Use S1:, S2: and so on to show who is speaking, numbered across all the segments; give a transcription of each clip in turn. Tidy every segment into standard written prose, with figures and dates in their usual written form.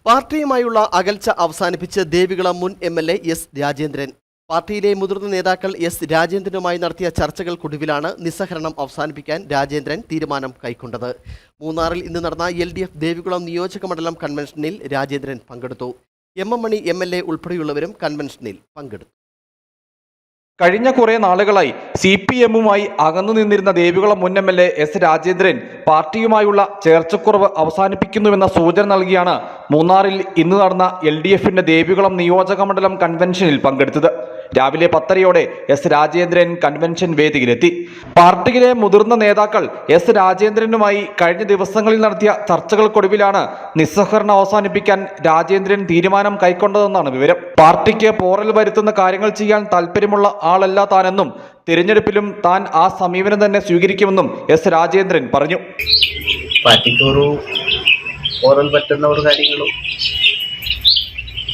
S1: പാർട്ടിയുമായുള്ള അകൽച്ച അവസാനിപ്പിച്ച് ദേവികുളം മുൻ എംഎൽഎ എസ് രാജേന്ദ്രൻ. പാർട്ടിയിലെ മുതിർന്ന നേതാക്കൾ എസ് രാജേന്ദ്രനുമായി നടത്തിയ ചർച്ചകൾക്കൊടുവിലാണ് നിസ്സഹകരണം അവസാനിപ്പിക്കാൻ രാജേന്ദ്രൻ തീരുമാനം കൈക്കൊണ്ടത്. മൂന്നാറിൽ ഇന്ന് നടന്ന LDF ദേവികുളം നിയോജക മണ്ഡലം കൺവെൻഷനിൽ രാജേന്ദ്രൻ പങ്കെടുത്തു. MM മണി MLA ഉൾപ്പെടെയുള്ളവരും കൺവെൻഷനിൽ പങ്കെടുത്തു.
S2: കഴിഞ്ഞ കുറേ നാളുകളായി CPM-മായി അകന്നു നിന്നിരുന്ന ദേവികുളം മുൻ MLA എസ് രാജേന്ദ്രൻ പാർട്ടിയുമായുള്ള ചേർച്ചക്കുറവ് അവസാനിപ്പിക്കുന്നുവെന്ന സൂചന നൽകിയാണ് മൂന്നാറിൽ ഇന്ന് നടന്ന LDF-ന്റെ ദേവികുളം നിയോജക മണ്ഡലം കൺവെൻഷനിൽ പങ്കെടുത്തത്. രാവിലെ 10:30-ഓടെ എസ് രാജേന്ദ്രൻ കൺവെൻഷൻ വേദിയിലെത്തി. പാർട്ടിയിലെ മുതിർന്ന നേതാക്കൾ എസ് രാജേന്ദ്രനുമായി കഴിഞ്ഞ ദിവസങ്ങളിൽ നടത്തിയ ചർച്ചകൾക്കൊടുവിലാണ് നിസ്സഹകരണം അവസാനിപ്പിക്കാൻ രാജേന്ദ്രൻ തീരുമാനം കൈക്കൊണ്ടതെന്നാണ് വിവരം. പാർട്ടിക്ക് പോറൽ വരുത്തുന്ന കാര്യങ്ങൾ ചെയ്യാൻ താല്പര്യമുള്ള ആളല്ല താനെന്നും തിരഞ്ഞെടുപ്പിലും താൻ ആ സമീപനം തന്നെ സ്വീകരിക്കുമെന്നും എസ് രാജേന്ദ്രൻ പറഞ്ഞു.
S3: പാർട്ടിക്കൊരു പോറൽ പറ്റുന്ന ഒരു കാര്യങ്ങളും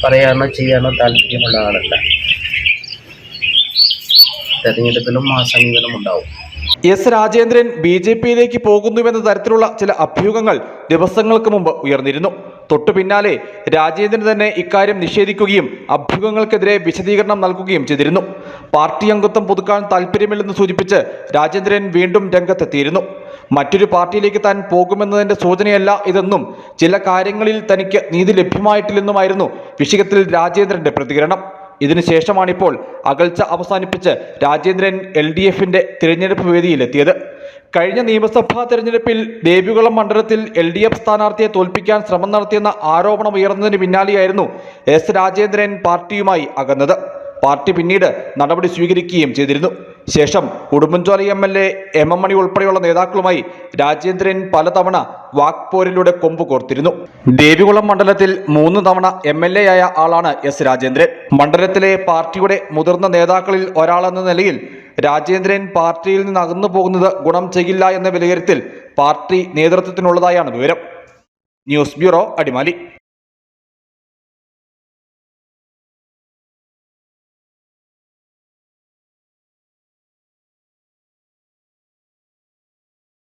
S3: പറയാനോ ചെയ്യാനോ താല്പര്യമുള്ള ആളല്ല. തെരഞ്ഞെടുപ്പിലും ആ സമീപനം ഉണ്ടാവും.
S2: എസ് രാജേന്ദ്രൻ BJP-യിലേക്ക് പോകുന്നുവെന്ന തരത്തിലുള്ള ചില അഭ്യൂഹങ്ങൾ ദിവസങ്ങൾക്ക് മുമ്പ് ഉയർന്നിരുന്നു. തൊട്ടു പിന്നാലെ രാജേന്ദ്രൻ തന്നെ ഇക്കാര്യം നിഷേധിക്കുകയും അഭ്യൂഹങ്ങൾക്കെതിരെ വിശദീകരണം നൽകുകയും ചെയ്തിരുന്നു. പാർട്ടി അംഗത്വം പുതുക്കാൻ താല്പര്യമില്ലെന്ന് സൂചിപ്പിച്ച് രാജേന്ദ്രൻ വീണ്ടും രംഗത്തെത്തിയിരുന്നു. മറ്റൊരു പാർട്ടിയിലേക്ക് താൻ പോകുമെന്നതിന്റെ സൂചനയല്ല ഇതെന്നും ചില കാര്യങ്ങളിൽ തനിക്ക് നീതി ലഭ്യമായിട്ടില്ലെന്നുമായിരുന്നു വിഷയത്തിൽ രാജേന്ദ്രന്റെ പ്രതികരണം. ഇതിനുശേഷമാണിപ്പോൾ അകൽച്ച അവസാനിപ്പിച്ച് രാജേന്ദ്രൻ LDF-ന്റെ തിരഞ്ഞെടുപ്പ് വേദിയിലെത്തിയത്. കഴിഞ്ഞ നിയമസഭാ തെരഞ്ഞെടുപ്പിൽ ദേവികുളം മണ്ഡലത്തിൽ LDF സ്ഥാനാർത്ഥിയെ തോൽപ്പിക്കാൻ ശ്രമം നടത്തിയെന്ന ആരോപണം ഉയർന്നതിന് പിന്നാലെയായിരുന്നു എസ് രാജേന്ദ്രൻ പാർട്ടിയുമായി അകന്നത്. പാർട്ടി പിന്നീട് നടപടി സ്വീകരിക്കുകയും ചെയ്തിരുന്നു. ശേഷം ഉടുമ്പൻചോല MLA MM മണി ഉൾപ്പെടെയുള്ള നേതാക്കളുമായി രാജേന്ദ്രൻ പലതവണ വാക്പോരിലൂടെ കൊമ്പ് കോർത്തിരുന്നു. ദേവികുളം മണ്ഡലത്തിൽ 3 തവണ MLA ആയ ആളാണ് എസ് രാജേന്ദ്രൻ. മണ്ഡലത്തിലെ പാർട്ടിയുടെ മുതിർന്ന നേതാക്കളിൽ ഒരാളെന്ന നിലയിൽ രാജേന്ദ്രൻ പാർട്ടിയിൽ നിന്ന് അകന്നു പോകുന്നത് ഗുണം ചെയ്യില്ല എന്ന വിലയിരുത്തൽ പാർട്ടി നേതൃത്വത്തിനുള്ളതായാണ് വിവരം. News bureau, Adimali.